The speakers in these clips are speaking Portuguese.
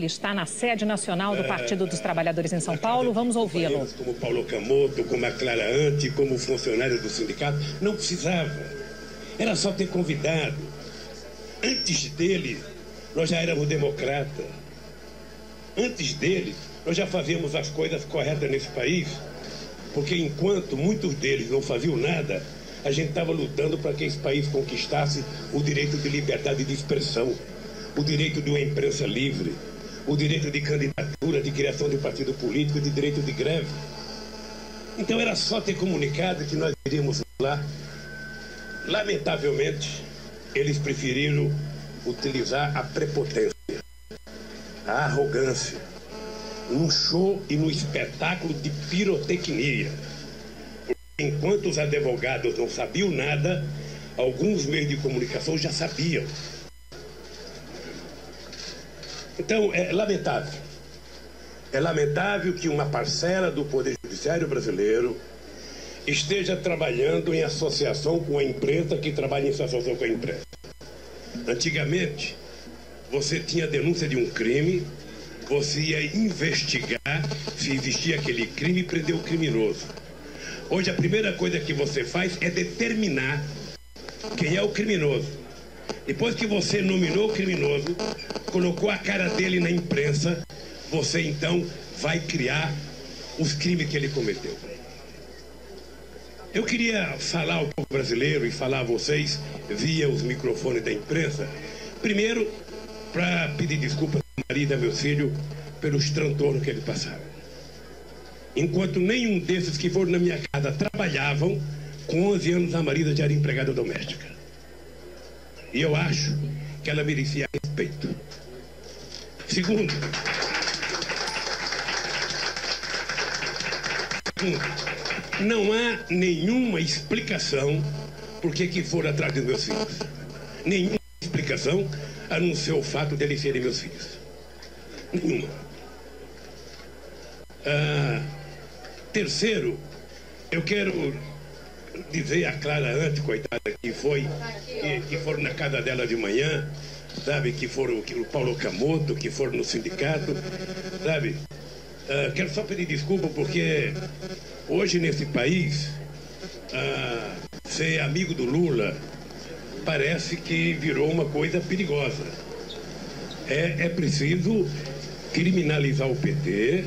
Ele está na sede nacional do Partido dos Trabalhadores em São Paulo. Vamos ouvi-lo. Como Paulo Camoto, como a Clara Ante, como funcionário do sindicato, não precisava. Era só ter convidado. Antes dele, nós já éramos democratas. Antes dele, nós já fazíamos as coisas corretas nesse país. Porque enquanto muitos deles não faziam nada, a gente estava lutando para que esse país conquistasse o direito de liberdade de expressão, o direito de uma imprensa livre, o direito de candidatura, de criação de partido político, de direito de greve. Então era só ter comunicado que nós iríamos lá. Lamentavelmente, eles preferiram utilizar a prepotência, a arrogância, num show e num espetáculo de pirotecnia. Enquanto os advogados não sabiam nada, alguns meios de comunicação já sabiam. Então, é lamentável. É lamentável que uma parcela do Poder Judiciário brasileiro esteja trabalhando em associação com a imprensa que trabalha em associação com a imprensa. Antigamente, você tinha denúncia de um crime, você ia investigar se existia aquele crime e prender o criminoso. Hoje, a primeira coisa que você faz é determinar quem é o criminoso. Depois que você nominou o criminoso, colocou a cara dele na imprensa, você então vai criar os crimes que ele cometeu. Eu queria falar ao povo brasileiro e falar a vocês via os microfones da imprensa, primeiro para pedir desculpas ao marido e ao meu filho pelos transtornos que eles passaram. Enquanto nenhum desses que foram na minha casa trabalhavam, com 11 anos a Marisa já era empregada doméstica. E eu acho que ela merecia respeito. Segundo, não há nenhuma explicação por que foram atrás dos meus filhos. Nenhuma explicação, a não ser o fato de eles serem meus filhos. Nenhuma. Terceiro, eu quero dizer a Clara Ante, coitada, que foram na casa dela de manhã, sabe, que o Paulo Camoto, que foram no sindicato, sabe. Quero só pedir desculpa porque hoje nesse país, ser amigo do Lula parece que virou uma coisa perigosa. É preciso criminalizar o PT,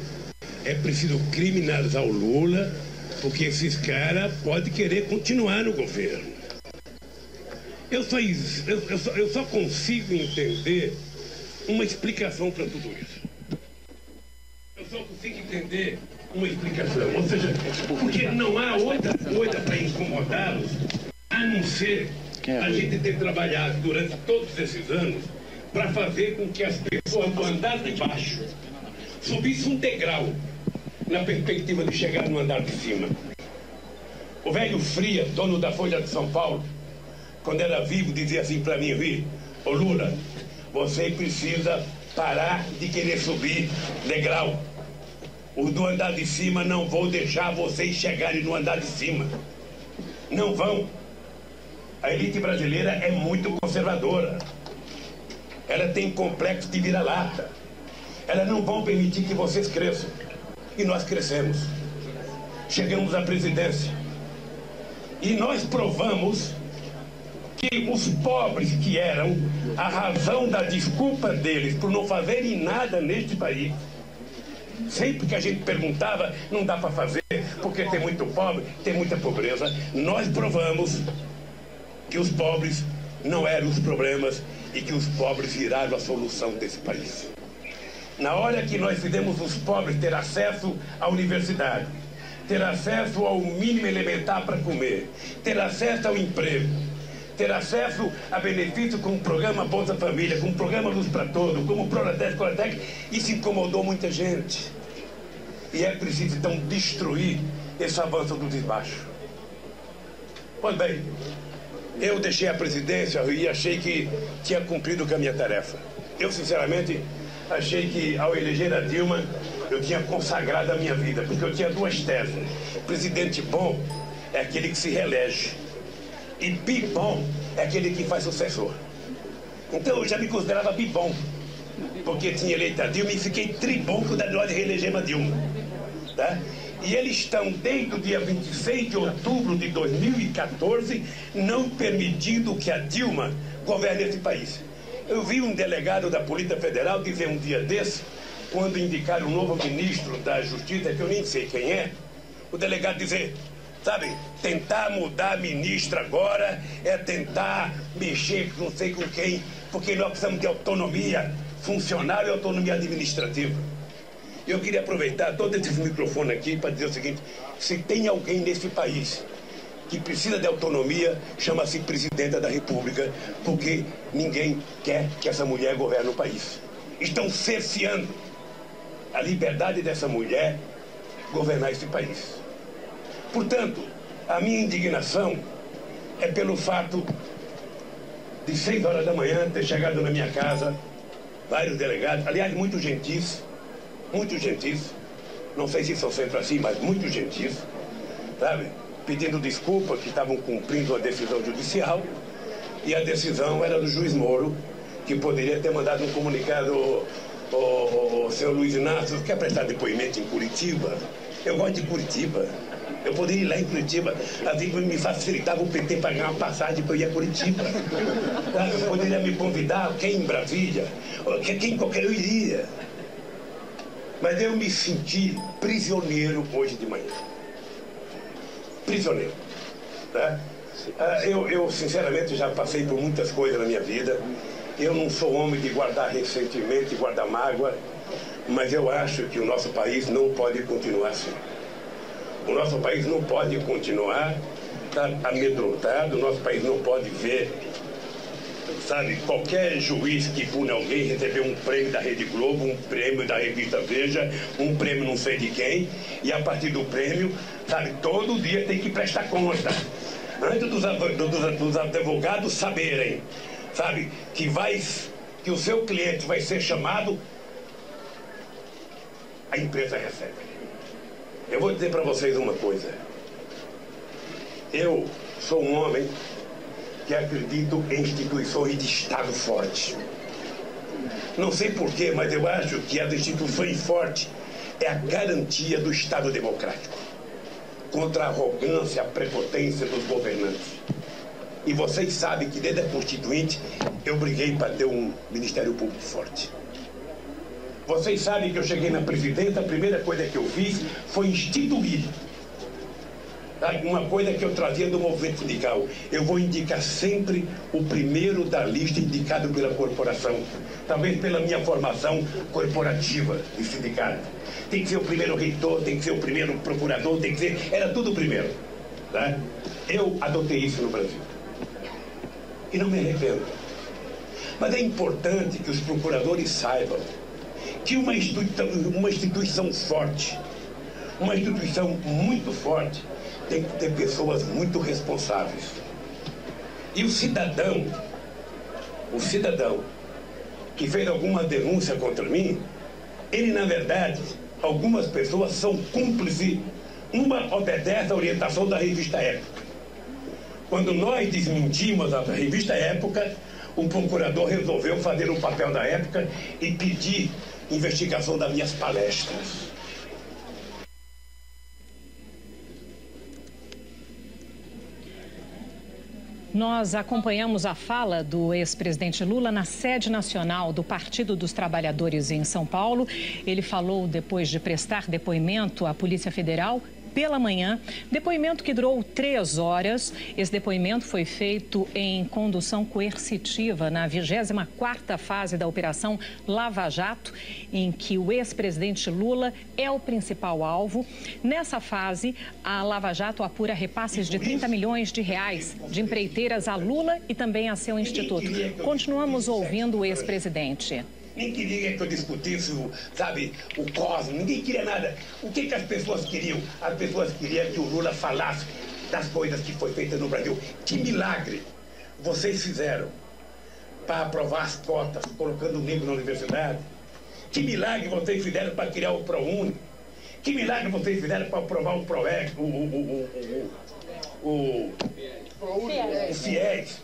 é preciso criminalizar o Lula, porque esses caras podem querer continuar no governo. Eu só consigo entender uma explicação para tudo isso. Eu só consigo entender uma explicação. Ou seja, porque não há outra coisa para incomodá-los, a não ser a gente ter trabalhado durante todos esses anos para fazer com que as pessoas do andar de baixo subissem um degrau na perspectiva de chegar no andar de cima. O velho Fria, dono da Folha de São Paulo, quando era vivo, dizia assim para mim: ô Lula, você precisa parar de querer subir degrau. Os do andar de cima não vão deixar vocês chegarem no andar de cima. Não vão. A elite brasileira é muito conservadora. Ela tem complexo de vira-lata. Elas não vão permitir que vocês cresçam. E nós crescemos. Chegamos à presidência. E nós provamos que os pobres que eram a razão da desculpa deles por não fazerem nada neste país, sempre que a gente perguntava, não dá para fazer, porque tem muito pobre, tem muita pobreza, nós provamos que os pobres não eram os problemas e que os pobres viraram a solução desse país. Na hora que nós fizemos os pobres ter acesso à universidade, ter acesso ao mínimo elementar para comer, ter acesso ao emprego, ter acesso a benefícios como o programa Bolsa Família, como o programa Luz para Todos, como o Pronatec, isso incomodou muita gente. E é preciso, então, destruir esse avanço do desbaixo. Pois bem, eu deixei a presidência e achei que tinha cumprido com a minha tarefa. Eu, sinceramente, achei que, ao eleger a Dilma, eu tinha consagrado a minha vida, porque eu tinha duas teses. Presidente bom é aquele que se reelege. E bibom é aquele que faz sucessor. Então eu já me considerava bibom. porque tinha eleito a Dilma e fiquei tribunco da hora de reeleger a Dilma. Tá? E eles estão, desde o dia 26 de outubro de 2014, não permitindo que a Dilma governe esse país. Eu vi um delegado da Polícia Federal dizer um dia desse, quando indicaram o novo ministro da Justiça, que eu nem sei quem é, o delegado dizer, sabe, tentar mudar a ministra agora é tentar mexer com não sei com quem, porque nós precisamos de autonomia funcional e autonomia administrativa. Eu queria aproveitar todo esse microfone aqui para dizer o seguinte, se tem alguém nesse país que precisa de autonomia, chama-se Presidenta da República, porque ninguém quer que essa mulher governe o país. Estão cerceando a liberdade dessa mulher governar esse país. Portanto, a minha indignação é pelo fato de 6 horas da manhã ter chegado na minha casa vários delegados, aliás, muito gentis, não sei se são sempre assim, mas muito gentis, sabe? Pedindo desculpa que estavam cumprindo a decisão judicial e a decisão era do juiz Moro, que poderia ter mandado um comunicado, o senhor Luiz Inácio, quer prestar depoimento em Curitiba? Eu gosto de Curitiba. Eu poderia ir lá em Curitiba, assim me facilitava o PT pagar uma passagem para eu ir a Curitiba. Eu poderia me convidar, quem em Brasília, quem qualquer eu iria. Mas eu me senti prisioneiro hoje de manhã. Prisioneiro. Tá? Eu, sinceramente, já passei por muitas coisas na minha vida. Eu não sou homem de guardar ressentimento e guardar mágoa, mas eu acho que o nosso país não pode continuar assim. O nosso país não pode continuar amedrontado, o nosso país não pode ver, sabe, qualquer juiz que pune alguém receber um prêmio da Rede Globo, um prêmio da revista Veja, um prêmio não sei de quem, e a partir do prêmio, sabe, todo dia tem que prestar conta. Antes dos advogados saberem, sabe, que o seu cliente vai ser chamado, a empresa recebe. Eu vou dizer para vocês uma coisa. Eu sou um homem que acredito em instituições de Estado forte. Não sei porquê, mas eu acho que as instituições fortes é a garantia do Estado democrático contra a arrogância, a prepotência dos governantes. E vocês sabem que desde a Constituinte eu briguei para ter um Ministério Público forte. Vocês sabem que eu cheguei na presidência, a primeira coisa que eu fiz foi instituir uma coisa que eu trazia do movimento sindical. Eu vou indicar sempre o primeiro da lista indicado pela corporação, talvez pela minha formação corporativa de sindicato. Tem que ser o primeiro reitor, tem que ser o primeiro procurador, tem que ser... Era tudo o primeiro. Tá? Eu adotei isso no Brasil. E não me arrependo. Mas é importante que os procuradores saibam que uma instituição forte, uma instituição muito forte, tem que ter pessoas muito responsáveis. E o cidadão que fez alguma denúncia contra mim, ele, na verdade, algumas pessoas são cúmplices. Uma obedece à orientação da revista Época. Quando nós desmentimos a revista Época, o procurador resolveu fazer o papel da Época e pedir investigação das minhas palestras. Nós acompanhamos a fala do ex-presidente Lula na sede nacional do Partido dos Trabalhadores em São Paulo. Ele falou depois de prestar depoimento à Polícia Federal pela manhã, depoimento que durou 3 horas. Esse depoimento foi feito em condução coercitiva na 24ª fase da Operação Lava Jato, em que o ex-presidente Lula é o principal alvo. Nessa fase, a Lava Jato apura repasses de 30 milhões de reais de empreiteiras a Lula e também a seu instituto. Continuamos ouvindo o ex-presidente. Nem queria que eu discutisse, sabe, o cosmos, ninguém queria nada. O que as pessoas queriam? As pessoas queriam que o Lula falasse das coisas que foi feitas no Brasil. Que milagre vocês fizeram para aprovar as cotas, colocando o negro na universidade? Que milagre vocês fizeram para criar o ProUni? Que milagre vocês fizeram para aprovar o ProEx, o FIES?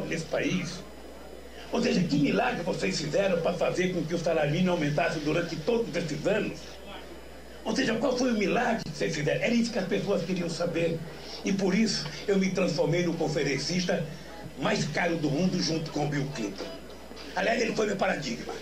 nesse país. Ou seja, que milagre vocês fizeram para fazer com que o salário mínimo aumentasse durante todos esses anos? Ou seja, qual foi o milagre que vocês fizeram? Era isso que as pessoas queriam saber. E por isso eu me transformei no conferencista mais caro do mundo junto com o Bill Clinton. Aliás, ele foi meu paradigma.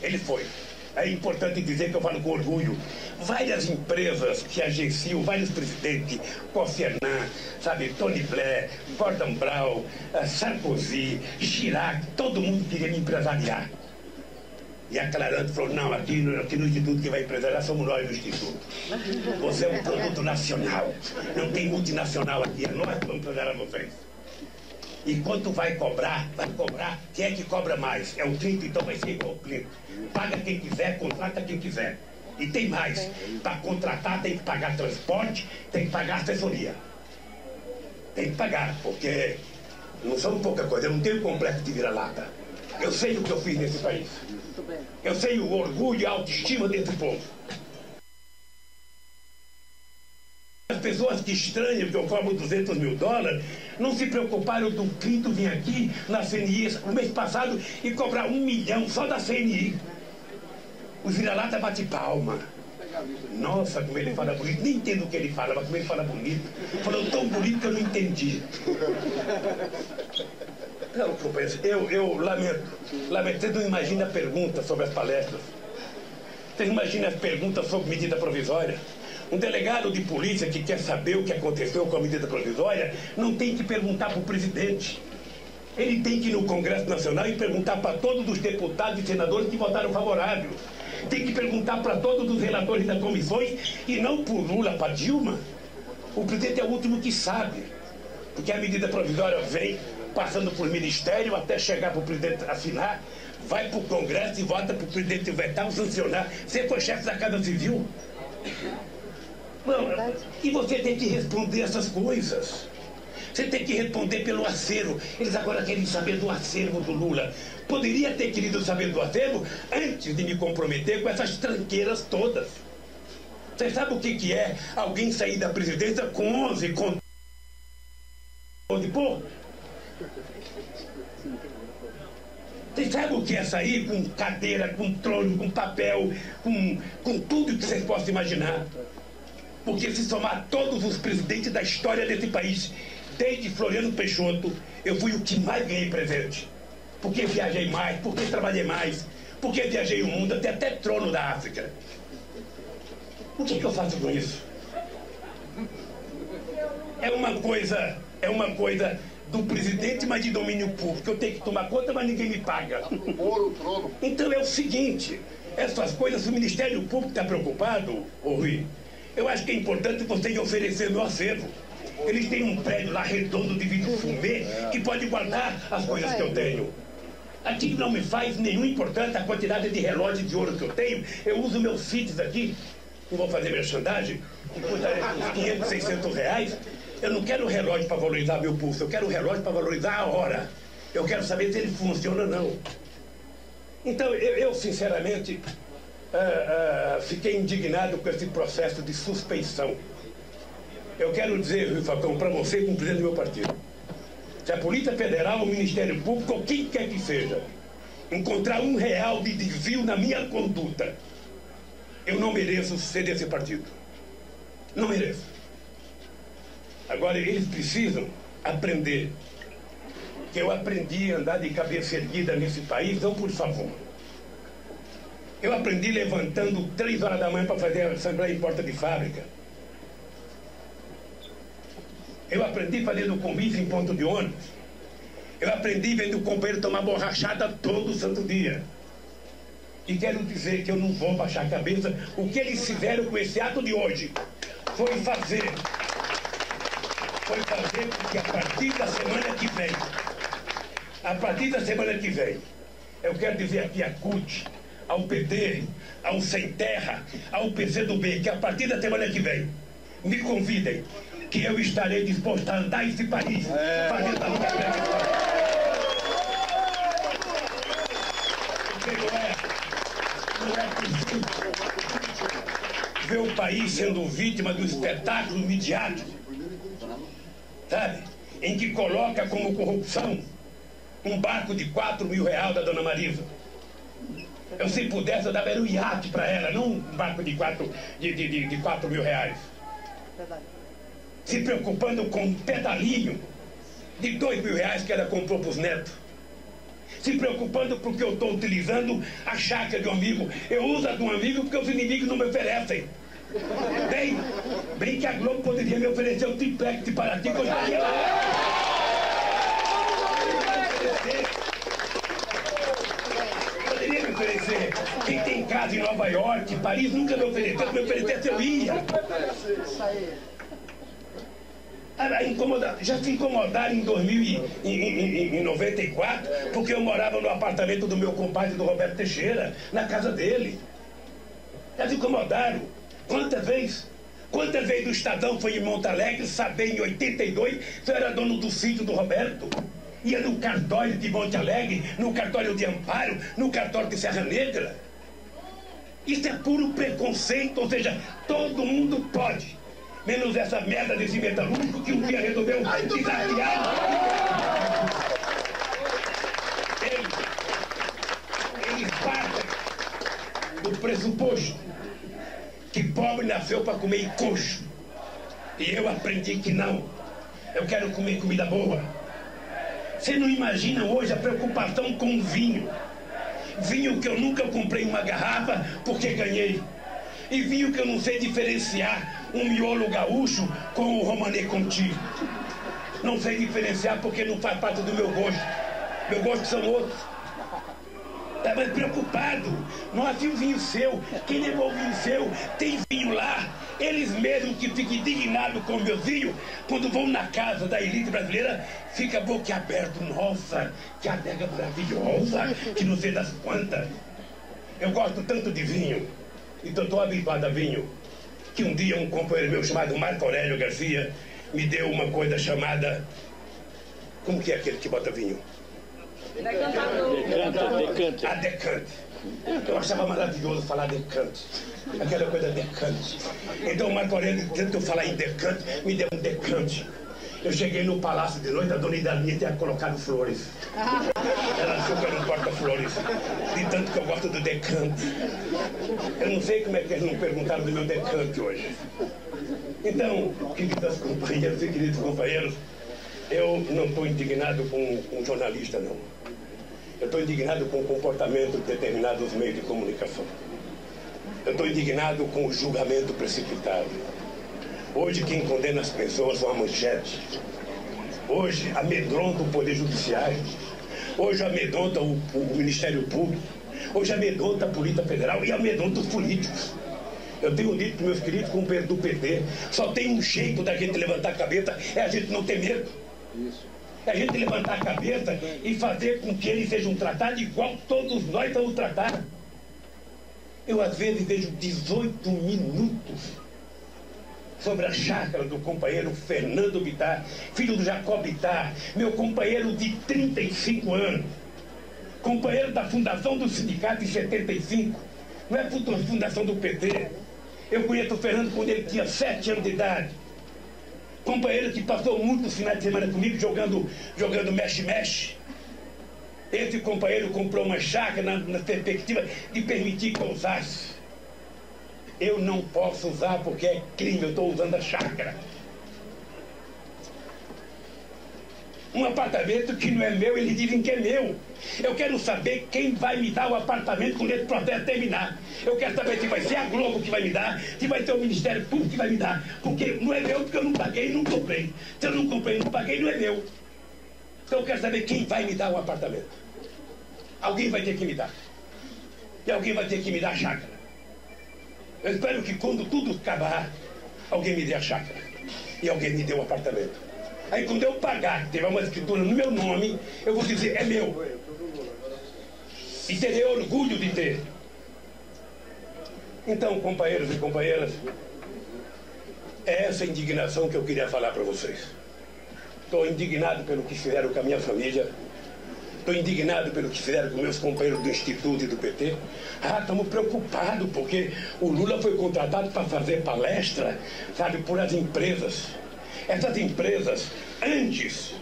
Ele foi. É importante dizer que eu falo com orgulho. Várias empresas que agenciam, vários presidentes, Kofi Annan, sabe, Tony Blair, Gordon Brown, Sarkozy, Chirac, todo mundo queria me empresariar. E a Clarante falou, não, aqui no Instituto que vai empresariar somos nós no Instituto. Você é um produto nacional, não tem multinacional aqui, é nós que vamos empresariar vocês. E quanto vai cobrar, quem é que cobra mais? É o Clinton, então vai ser igual o Clinton. Paga quem quiser, contrata quem quiser. E tem mais, para contratar tem que pagar transporte, tem que pagar assessoria. Tem que pagar, porque não são pouca coisa, eu não tenho complexo de vira-lata. Eu sei o que eu fiz nesse país. Eu sei o orgulho e a autoestima desse povo. As pessoas que estranham que eu cobro 200 mil dólares não se preocuparam do Clinton vir aqui na CNI no mês passado e cobrar 1 milhão só da CNI. O vira-lata bate palma. Nossa, como ele fala bonito. Nem entendo o que ele fala, mas como ele fala bonito. Falou tão bonito que eu não entendi. Não, companheiro, eu lamento. Vocês não imaginam a pergunta sobre as palestras. Vocês imaginam as perguntas sobre medida provisória? Um delegado de polícia que quer saber o que aconteceu com a medida provisória não tem que perguntar para o presidente. Ele tem que ir no Congresso Nacional e perguntar para todos os deputados e senadores que votaram favorável. Tem que perguntar para todos os relatores das comissões e não por Lula, para Dilma. O presidente é o último que sabe. Porque a medida provisória vem passando por ministério até chegar para o presidente assinar, vai para o Congresso e vota para o presidente vetar ou sancionar. Você foi chefe da Casa Civil? Não, e você tem que responder essas coisas. Você tem que responder pelo acervo. Eles agora querem saber do acervo do Lula. Poderia ter querido saber do acervo antes de me comprometer com essas tranqueiras todas. Você sabe o que é alguém sair da presidência com 11 pô? Você sabe o que é sair com cadeira, com trono, com papel, com tudo que vocês possam imaginar? Porque se somar todos os presidentes da história desse país, desde Floriano Peixoto, eu fui o que mais ganhei presente. Porque viajei mais, porque trabalhei mais, porque viajei o mundo, até trono da África. O que eu faço com isso? É uma coisa do presidente, mas de domínio público. Eu tenho que tomar conta, mas ninguém me paga. Então é o seguinte, essas coisas, se o Ministério Público está preocupado, ô Rui, eu acho que é importante vocês oferecer meu acervo. Eles têm um prédio lá redondo de vidro fumê que pode guardar as coisas que eu tenho. Aqui não me faz nenhum importante a quantidade de relógios de ouro que eu tenho. Eu uso meus CITs aqui, não vou fazer merchandising, que custa uns 500, 600 reais. Eu não quero um relógio para valorizar meu pulso, eu quero um relógio para valorizar a hora. Eu quero saber se ele funciona ou não. Então, eu sinceramente, fiquei indignado com esse processo de suspeição. Eu quero dizer, Rui Falcão, para você, como presidente do meu partido, se a Polícia Federal, o Ministério Público, ou quem quer que seja, encontrar R$1 de desvio na minha conduta, eu não mereço ser desse partido. Não mereço. Agora, eles precisam aprender que eu aprendi a andar de cabeça erguida nesse país, não por favor. Eu aprendi levantando 3 horas da manhã para fazer a assembleia em porta de fábrica. Eu aprendi fazendo comício em ponto de ônibus. Eu aprendi vendo o companheiro tomar borrachada todo santo dia. E quero dizer que eu não vou baixar a cabeça. O que eles fizeram com esse ato de hoje foi fazer porque a partir da semana que vem, eu quero dizer aqui a CUT, ao PT, ao Sem Terra, ao PCdoB, que a partir da semana que vem me convidem, que eu estarei disposto a andar esse país fazendo a luta pela história. Porque não é possível ver o país sendo vítima do espetáculo midiático, sabe? Em que coloca como corrupção um barco de 4 mil reais da dona Marisa. Eu, se pudesse, eu dava um iate para ela, não um barco de 4 mil reais. Se preocupando com um pedalinho de 2 mil reais que ela comprou para os netos. Se preocupando porque eu estou utilizando a chácara de um amigo. Eu uso a de um amigo porque os inimigos não me oferecem. Bem que a Globo poderia me oferecer o triplex de Paraty, que eu estaria lá. Poderia me oferecer. Quem tem casa em Nova York, Paris, nunca me ofereceu. Se me oferecesse, eu ia. Já se incomodaram em 1994 porque eu morava no apartamento do meu compadre, do Roberto Teixeira, na casa dele. Já se incomodaram. Quantas vezes o Estadão foi em Monte Alegre saber em 82 se eu era dono do sítio do Roberto? Ia no cartório de Monte Alegre, no cartório de Amparo, no cartório de Serra Negra. Isso é puro preconceito, ou seja, todo mundo pode. Menos essa merda desse metalúrgico que um dia resolveu desafiar. Eles partem do pressuposto que pobre nasceu para comer coxo. E eu aprendi que não. Eu quero comer comida boa. Você não imagina hoje a preocupação com vinho. Vinho que eu nunca comprei uma garrafa porque ganhei. E vinho que eu não sei diferenciar um miolo gaúcho com o Romanée Conti. Não sei diferenciar porque não faz parte do meu gosto. Meu gosto são outros. Tá mais preocupado. Nossa, e o vinho seu? Quem levou o vinho seu? Tem vinho lá. Eles mesmos que ficam indignados com o meu vinho, quando vão na casa da elite brasileira, fica boquiaberto. Nossa, que adega maravilhosa, que não sei das quantas. Eu gosto tanto de vinho, então estou habituado a vinho, que um dia um companheiro meu chamado Marco Aurélio Garcia me deu uma coisa chamada... Como que é aquele que bota vinho? Decante. A decante. Eu achava maravilhoso falar decante. Aquela coisa decante. Então o Marco Aurélio, tanto eu falar em decante, me deu um decante. Eu cheguei no palácio de noite, a dona Idalinha tinha colocado flores. Ela achou que eu não corto flores, de tanto que eu gosto do decante. Eu não sei como é que eles não perguntaram do meu decante hoje. Então, queridas companheiras e queridos companheiros, eu não estou indignado com jornalista, não. Eu estou indignado com o comportamento de determinados meios de comunicação. Eu estou indignado com o julgamento precipitado. Hoje quem condena as pessoas são a manchete. Hoje amedronta o Poder Judiciário. Hoje amedronta o Ministério Público. Hoje amedronta a Polícia Federal e amedronta os políticos. Eu tenho dito para meus queridos companheiros do PT, só tem um jeito da gente levantar a cabeça, é a gente não ter medo. Isso. É a gente levantar a cabeça e fazer com que eles sejam tratados igual todos nós estamos tratados. Eu às vezes vejo 18 minutos sobre a chácara do companheiro Fernando Bittar, filho do Jacob Bittar, meu companheiro de 35 anos, companheiro da fundação do sindicato em 75, não é fundação do PT. Eu conheço o Fernando quando ele tinha 7 anos de idade. Companheiro que passou muitos finais de semana comigo jogando mexe-mexe. Esse companheiro comprou uma chácara na perspectiva de permitir que eu usasse. Eu não posso usar porque é crime, eu estou usando a chácara. Um apartamento que não é meu, eles dizem que é meu. Eu quero saber quem vai me dar o apartamento quando esse processo terminar. Eu quero saber se vai ser a Globo que vai me dar, se vai ser o Ministério Público que vai me dar. Porque não é meu, porque eu não paguei e não comprei. Se eu não comprei e não paguei, não é meu. Então eu quero saber quem vai me dar o apartamento. Alguém vai ter que me dar. E alguém vai ter que me dar a chácara. Eu espero que quando tudo acabar, alguém me dê a chácara. E alguém me dê o apartamento. Aí quando eu pagar, tiver uma escritura no meu nome, eu vou dizer, é meu. E terei orgulho de ter. Então, companheiros e companheiras, é essa indignação que eu queria falar para vocês. Estou indignado pelo que fizeram com a minha família. Estou indignado pelo que fizeram com meus companheiros do Instituto e do PT. Estamos preocupados porque o Lula foi contratado para fazer palestra, sabe, por as empresas. Essas empresas, antes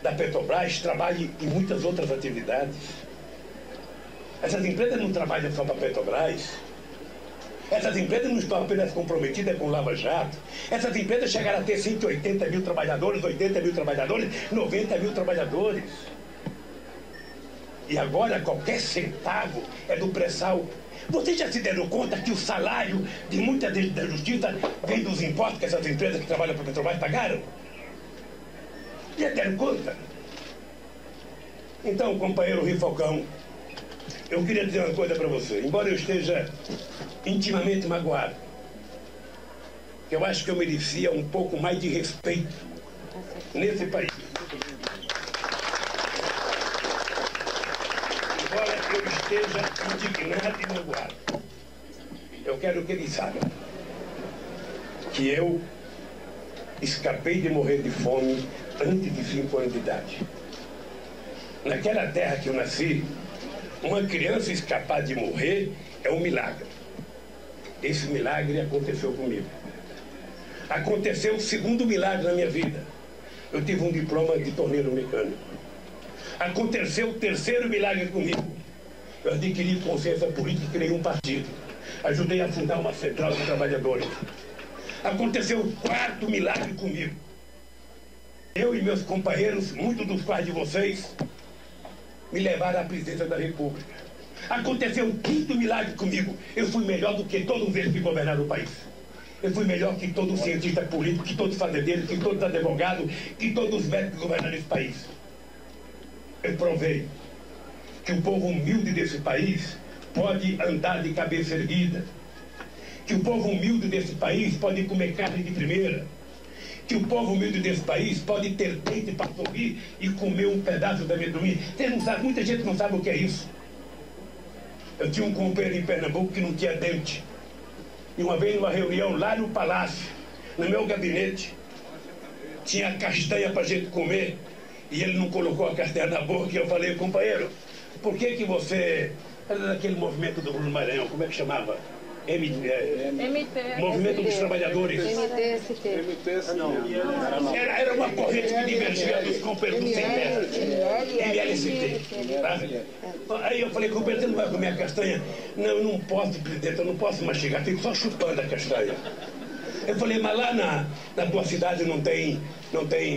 da Petrobras trabalhem em muitas outras atividades. Essas empresas não trabalham só para a Petrobras. Essas empresas não estão apenas comprometidas com o Lava Jato. Essas empresas chegaram a ter 180 mil trabalhadores, 80 mil trabalhadores, 90 mil trabalhadores. E agora qualquer centavo é do pré-sal. Vocês já se deram conta que o salário de muita gente da justiça vem dos impostos que essas empresas que trabalham para a Petrobras pagaram? Já deram conta? Então, companheiro Rui Falcão, eu queria dizer uma coisa para você. Embora eu esteja intimamente magoado, eu acho que eu merecia um pouco mais de respeito nesse país. Embora eu esteja indignado e magoado, eu quero que eles saibam que eu escapei de morrer de fome antes de 5 anos de idade. Naquela terra que eu nasci, uma criança escapar de morrer é um milagre. Esse milagre aconteceu comigo. Aconteceu o segundo milagre na minha vida. Eu tive um diploma de torneiro mecânico. Aconteceu o terceiro milagre comigo. Eu adquiri consciência política e criei um partido. Ajudei a fundar uma central de trabalhadores. Aconteceu o quarto milagre comigo. Eu e meus companheiros, muitos dos quais de vocês, me levaram à presidência da República. Aconteceu um quinto milagre comigo. Eu fui melhor do que todos eles que governaram o país. Eu fui melhor que todo cientista político, que todos os fazendeiros, que todos os advogados, que todos os médicos que governaram esse país. Eu provei que o povo humilde desse país pode andar de cabeça erguida. Que o povo humilde desse país pode comer carne de primeira. Que o povo humilde desse país pode ter dente para sorrir e comer um pedaço de amendoim. Vocês não sabem, muita gente não sabe o que é isso. Eu tinha um companheiro em Pernambuco que não tinha dente. E uma vez numa reunião lá no palácio, no meu gabinete, tinha castanha para a gente comer e ele não colocou a castanha na boca. E eu falei, companheiro, por que você... Era daquele movimento do Bruno Maranhão, como é que chamava? Movimento dos Trabalhadores. MTST. Era uma corrente que divergia dos companheiros do CEPES. MLST. Tá? Aí eu falei, companheiro, você não vai comer a castanha? Não, eu não posso, presidente, eu não posso mastigar, fico só chupando a castanha. Eu falei, mas lá na tua cidade não tem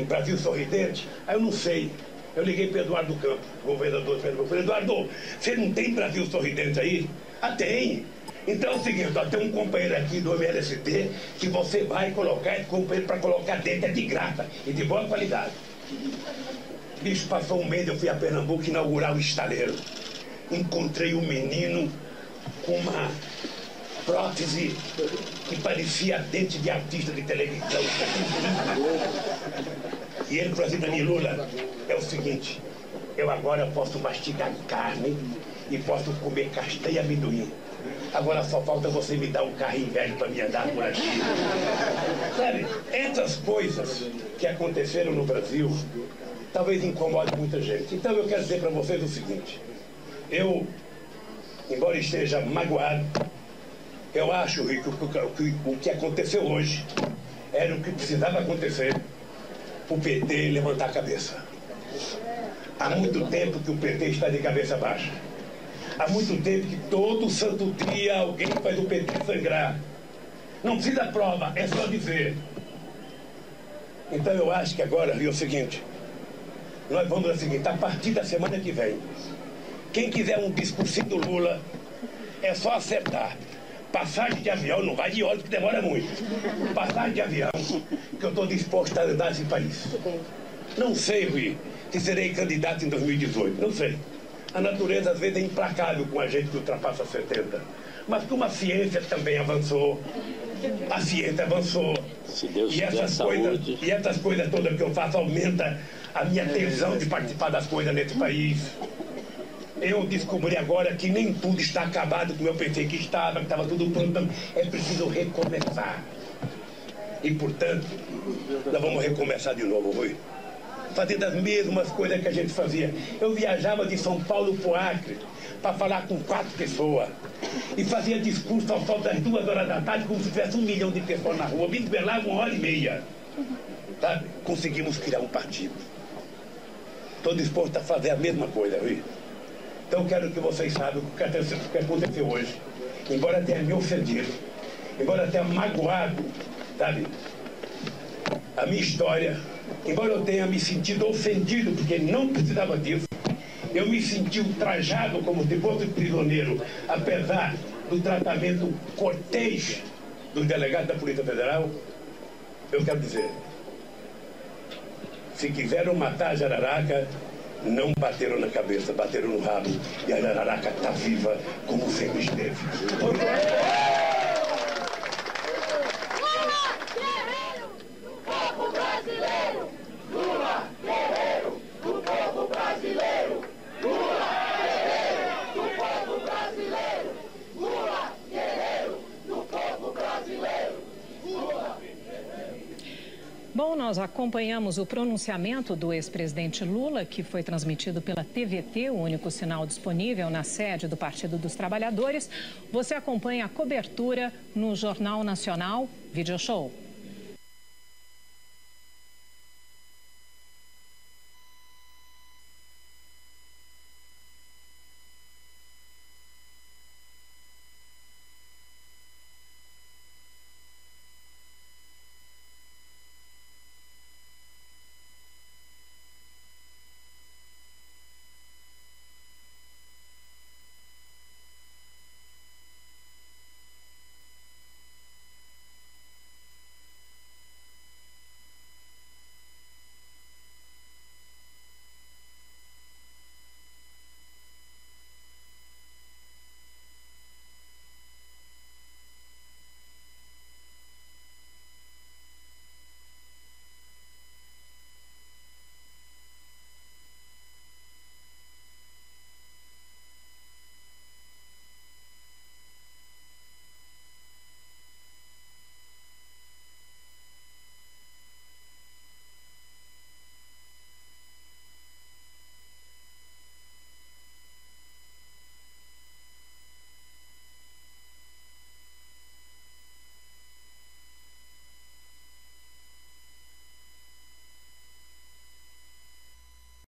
Brasil Sorridente? Aí eu não sei. Eu liguei para Eduardo Campos, governador de Pernambuco. Falei, Eduardo, você não tem Brasil Sorridente aí? Ah, tem. Então é o seguinte, ó, tem um companheiro aqui do MLST que você vai colocar, esse companheiro para colocar dentro é de graça e de boa qualidade. Bicho, passou um mês, eu fui a Pernambuco inaugurar o estaleiro. Encontrei um menino com uma prótese que parecia dente de artista de televisão. E ele falou assim para mim, Lula, é o seguinte, eu agora posso mastigar carne e posso comer castanha e amendoim. Agora só falta você me dar um carrinho velho para me andar por aqui. Sabe, essas coisas que aconteceram no Brasil talvez incomodem muita gente. Então eu quero dizer para vocês o seguinte, eu, embora esteja magoado, eu acho, Rico, que o que aconteceu hoje era o que precisava acontecer, o PT levantar a cabeça. Há muito tempo que o PT está de cabeça baixa. Há muito tempo que todo santo dia alguém faz o PT sangrar. Não precisa prova, é só dizer. Então eu acho que agora é o seguinte, nós vamos ao seguinte, a partir da semana que vem, quem quiser um discursinho do Lula, é só acertar. Passagem de avião, não vai de ônibus que demora muito. Passagem de avião, que eu estou disposto a andar nesse país. Não sei, Rui, se serei candidato em 2018, não sei. A natureza às vezes é implacável com a gente que ultrapassa 70. Mas como a ciência também avançou, a ciência avançou. Se Deus e essas coisas todas que eu faço aumenta a minha tesão de participar das coisas nesse país. Eu descobri agora que nem tudo está acabado como eu pensei que estava tudo pronto. É preciso recomeçar. E, portanto, nós vamos recomeçar de novo, Rui. Fazendo as mesmas coisas que a gente fazia. Eu viajava de São Paulo para o Acre para falar com 4 pessoas. E fazia discurso ao sol das 2 horas da tarde como se tivesse 1 milhão de pessoas na rua. Me desvelava 1 hora e meia. Sabe? Conseguimos criar um partido. estou disposto a fazer a mesma coisa, viu? Então quero que vocês saibam o que aconteceu hoje, embora tenha me ofendido, embora tenha magoado, sabe, a minha história, embora eu tenha me sentido ofendido, porque não precisava disso, eu me senti ultrajado como se fosse prisioneiro, apesar do tratamento cortês do delegado da Polícia Federal. Eu quero dizer, se quiseram matar a Jararaca, não bateram na cabeça, bateram no rabo, e a Jararaca está viva como sempre esteve. Bom, nós acompanhamos o pronunciamento do ex-presidente Lula, que foi transmitido pela TVT, o único sinal disponível na sede do Partido dos Trabalhadores. Você acompanha a cobertura no Jornal Nacional Video Show.